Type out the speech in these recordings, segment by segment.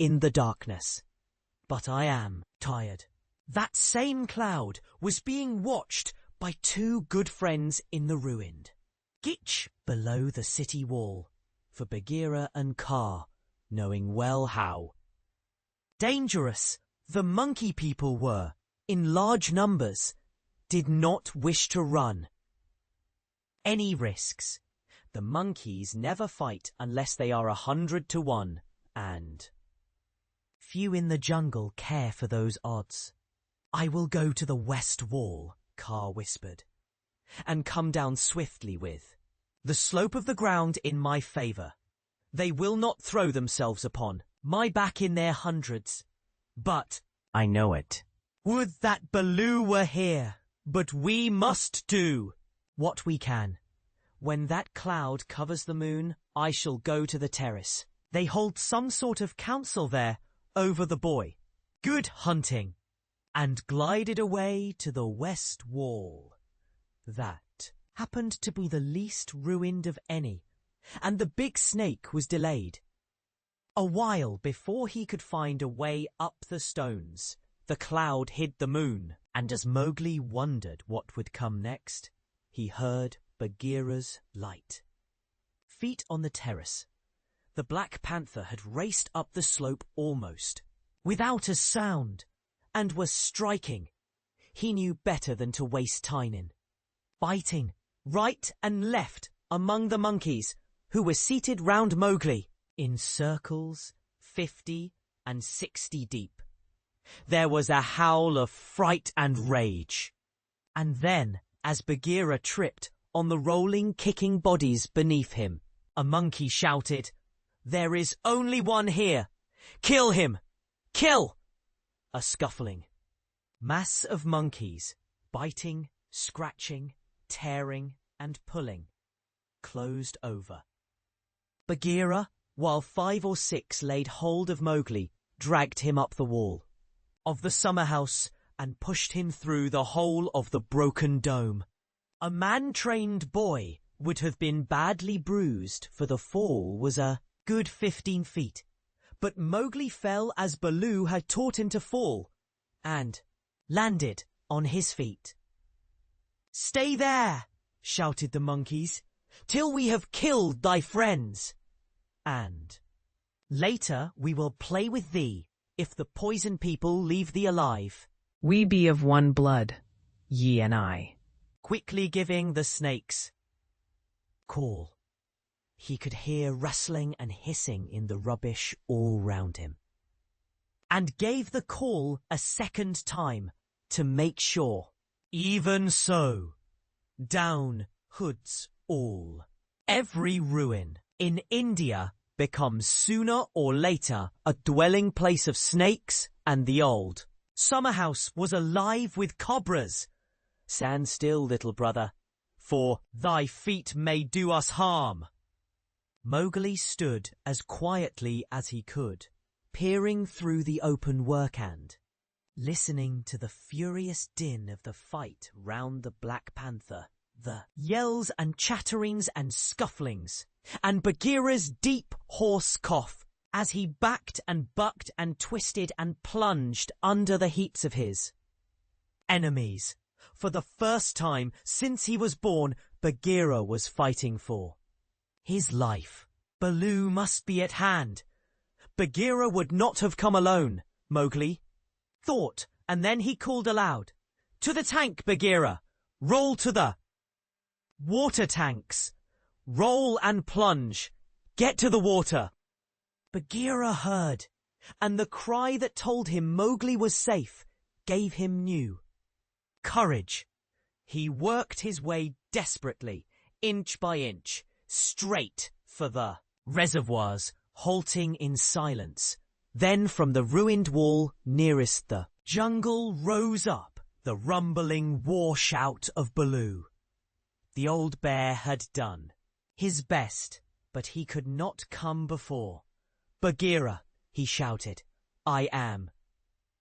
in the darkness. But I am tired. That same cloud was being watched by two good friends in the ruined. Gitch below the city wall, for Bagheera and Kaa, knowing well how. Dangerous the monkey people were, in large numbers, did not wish to run any risks. The monkeys never fight unless they are 100 to 1, and few in the jungle care for those odds. I will go to the west wall, Kaa whispered, and come down swiftly with the slope of the ground in my favour. They will not throw themselves upon my back in their hundreds, but I know it. Would that Baloo were here, but we must do what we can. When that cloud covers the moon, I shall go to the terrace. They hold some sort of council there over the boy. Good hunting! And glided away to the west wall. That happened to be the least ruined of any, and the big snake was delayed. A while before he could find a way up the stones, the cloud hid the moon, and as Mowgli wondered what would come next, he heard Bagheera's light. Feet on the terrace, the Black Panther had raced up the slope almost, without a sound, and was striking. He knew better than to waste time in biting right and left among the monkeys who were seated round Mowgli in circles 50 and 60 deep. There was a howl of fright and rage. And then, as Bagheera tripped on the rolling, kicking bodies beneath him, a monkey shouted, "There is only one here! Kill him! Kill!" A scuffling mass of monkeys, biting, scratching, tearing, and pulling, closed over. Bagheera, while 5 or 6 laid hold of Mowgli, dragged him up the wall of the summer house and pushed him through the hole of the broken dome. A man-trained boy would have been badly bruised, for the fall was a good 15 feet. But Mowgli fell as Baloo had taught him to fall, and landed on his feet. "Stay there," shouted the monkeys, "till we have killed thy friends. And later we will play with thee, if the poison people leave thee alive. We be of one blood, ye and I." Quickly giving the snakes call. He could hear rustling and hissing in the rubbish all round him, and gave the call a second time to make sure. Even so, down hoods all. Every ruin in India becomes sooner or later a dwelling place of snakes, and the old summer house was alive with cobras. Stand still, little brother, for thy feet may do us harm. Mowgli stood as quietly as he could, peering through the open workhand, listening to the furious din of the fight round the Black Panther, the yells and chatterings and scufflings, and Bagheera's deep hoarse cough as he backed and bucked and twisted and plunged under the heaps of his enemies. For the first time since he was born, Bagheera was fighting for his life. Baloo must be at hand. Bagheera would not have come alone, Mowgli thought, and then he called aloud, "To the tank, Bagheera! Roll to the water tanks! Roll and plunge! Get to the water!" Bagheera heard, and the cry that told him Mowgli was safe gave him new courage. He worked his way desperately, inch by inch, straight for the reservoirs, halting in silence. Then from the ruined wall nearest the jungle rose up the rumbling war shout of Baloo. The old bear had done his best, but he could not come before. "Bagheera," he shouted, "I am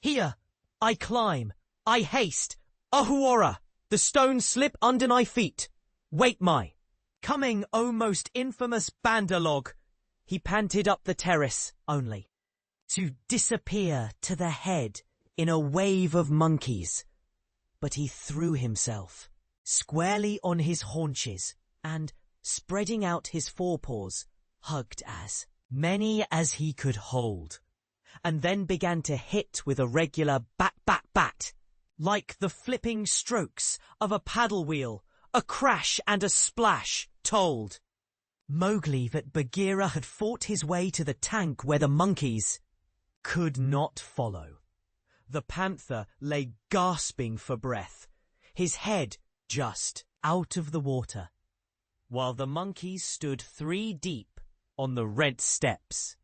here. I climb. I haste. Ahuora, the stones slip under my feet. Wait my coming, O most infamous Bandar-log." He panted up the terrace only to disappear to the head in a wave of monkeys. But he threw himself squarely on his haunches and, spreading out his forepaws, hugged as many as he could hold, and then began to hit with a regular bat, bat, bat, like the flipping strokes of a paddle wheel. A crash and a splash told Mowgli that Bagheera had fought his way to the tank where the monkeys could not follow. The panther lay gasping for breath, his head just out of the water, while the monkeys stood 3 deep on the red steps,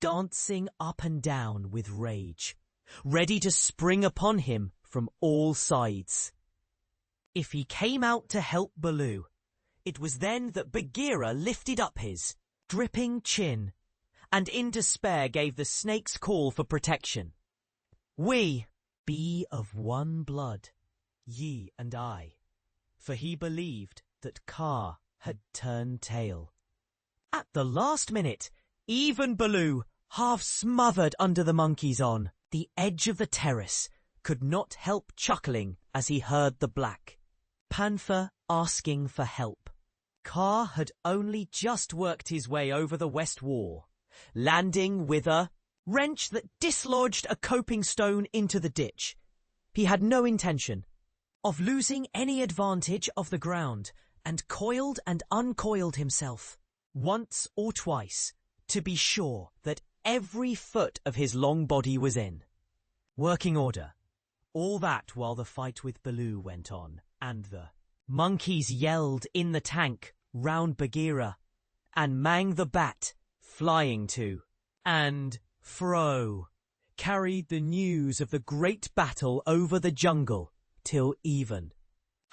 dancing up and down with rage, ready to spring upon him from all sides. If he came out to help Baloo, it was then that Bagheera lifted up his dripping chin and in despair gave the snake's call for protection. We be of one blood, ye and I, for he believed that Kaa had turned tail. At the last minute, even Baloo, half smothered under the monkeys on the edge of the terrace, could not help chuckling as he heard the black panther asking for help. Kaa had only just worked his way over the west wall, landing with a wrench that dislodged a coping stone into the ditch. He had no intention of losing any advantage of the ground, and coiled and uncoiled himself once or twice to be sure that every foot of his long body was in working order. All that while the fight with Baloo went on, and the monkeys yelled in the tank round Bagheera, and Mang the Bat, flying to and fro, carried the news of the great battle over the jungle till even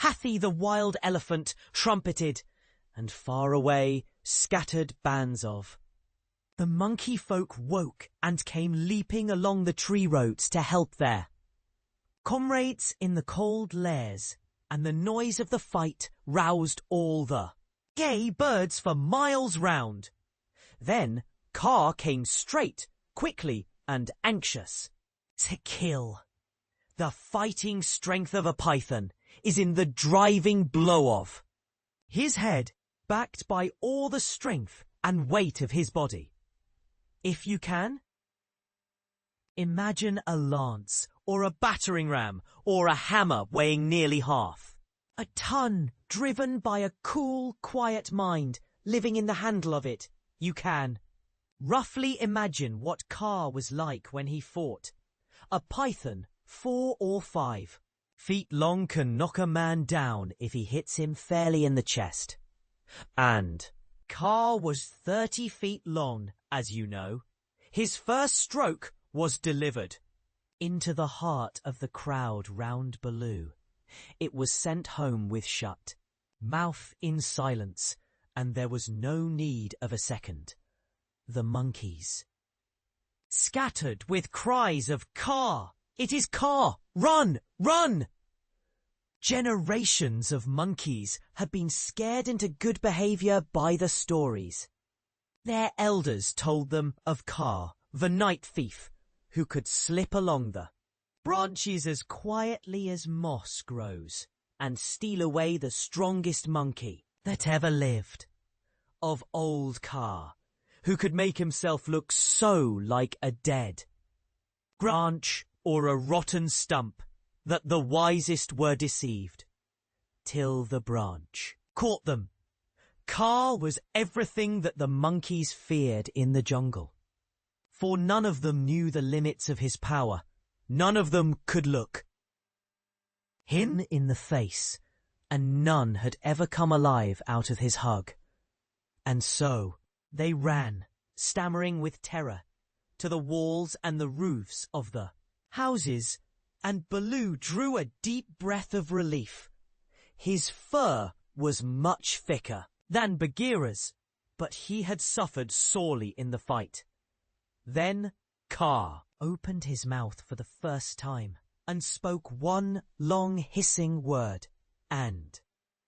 Hathi the wild elephant trumpeted, and far away scattered bands of the monkey folk woke and came leaping along the tree roads to help their comrades in the cold lairs, and the noise of the fight roused all the gay birds for miles round. Then Kaa came straight, quickly and anxious to kill. The fighting strength of a python is in the driving blow of his head, backed by all the strength and weight of his body. If you can, imagine a lance or a battering ram or a hammer weighing nearly half a ton, driven by a cool, quiet mind living in the handle of it. You can roughly imagine what Kaa was like when he fought. A python 4 or 5 feet long can knock a man down if he hits him fairly in the chest. And Kaa was 30 feet long, as you know. His first stroke was delivered into the heart of the crowd round Baloo. It was sent home with shut mouth in silence, and there was no need of a second. The monkeys scattered with cries of Kaa! It is Kaa! Run! Run! Generations of monkeys had been scared into good behaviour by the stories. Their elders told them of Kaa, the night thief, who could slip along the branches as quietly as moss grows and steal away the strongest monkey that ever lived. Of old Kaa, who could make himself look so like a dead branch or a rotten stump that the wisest were deceived, till the branch caught them. Kaa was everything that the monkeys feared in the jungle, for none of them knew the limits of his power. None of them could look him in the face, and none had ever come alive out of his hug. And so they ran, stammering with terror, to the walls and the roofs of the houses, and Baloo drew a deep breath of relief. His fur was much thicker than Bagheera's, but he had suffered sorely in the fight. Then Kaa opened his mouth for the first time and spoke one long hissing word, and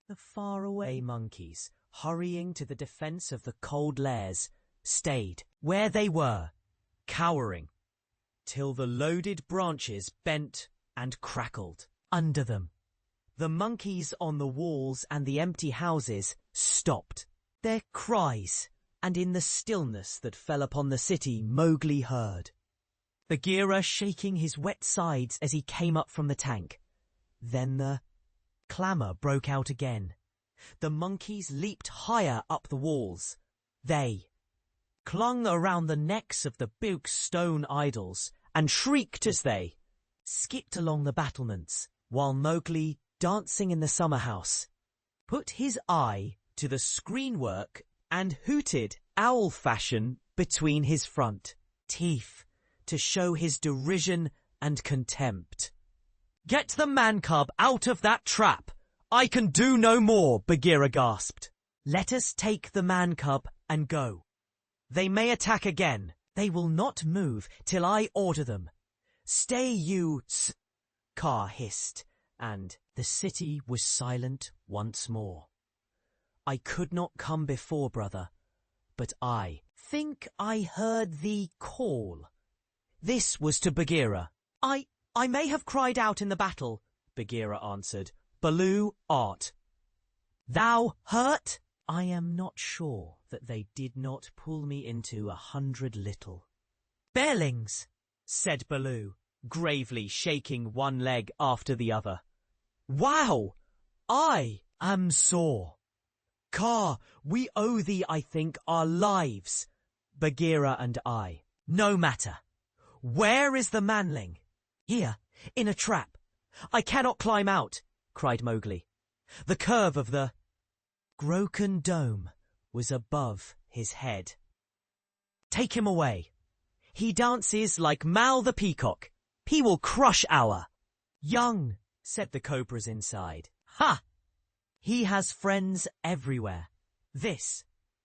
the faraway monkeys, hurrying to the defence of the cold lairs, stayed where they were cowering, till the loaded branches bent and crackled under them. The monkeys on the walls and the empty houses stopped their cries, and in the stillness that fell upon the city, Mowgli heard Bagheera shaking his wet sides as he came up from the tank. Then the clamour broke out again. The monkeys leaped higher up the walls. They clung around the necks of the big stone idols and shrieked as they skipped along the battlements, while Mowgli, dancing in the summer house, put his eye to the screenwork and hooted owl fashion between his front teeth to show his derision and contempt. "Get the man-cub out of that trap! I can do no more," Bagheera gasped. "Let us take the man-cub and go. They may attack again. They will not move till I order them. Stay you, Kaa hissed, and the city was silent once more. "I could not come before, brother, but I think I heard thee call." This was to Bagheera. I may have cried out in the battle," Bagheera answered. "Baloo art. Thou hurt?" "I am not sure that they did not pull me into 100 little bearlings," said Baloo, gravely shaking one leg after the other. "Wow! I am sore. Kaa, we owe thee, I think, our lives, Bagheera and I. No matter. Where is the manling?" "Here, in a trap. I cannot climb out," cried Mowgli. The curve of the broken dome was above his head. "Take him away. He dances like Mal the peacock. He will crush our young," said the cobras inside. "Ha! He has friends everywhere. This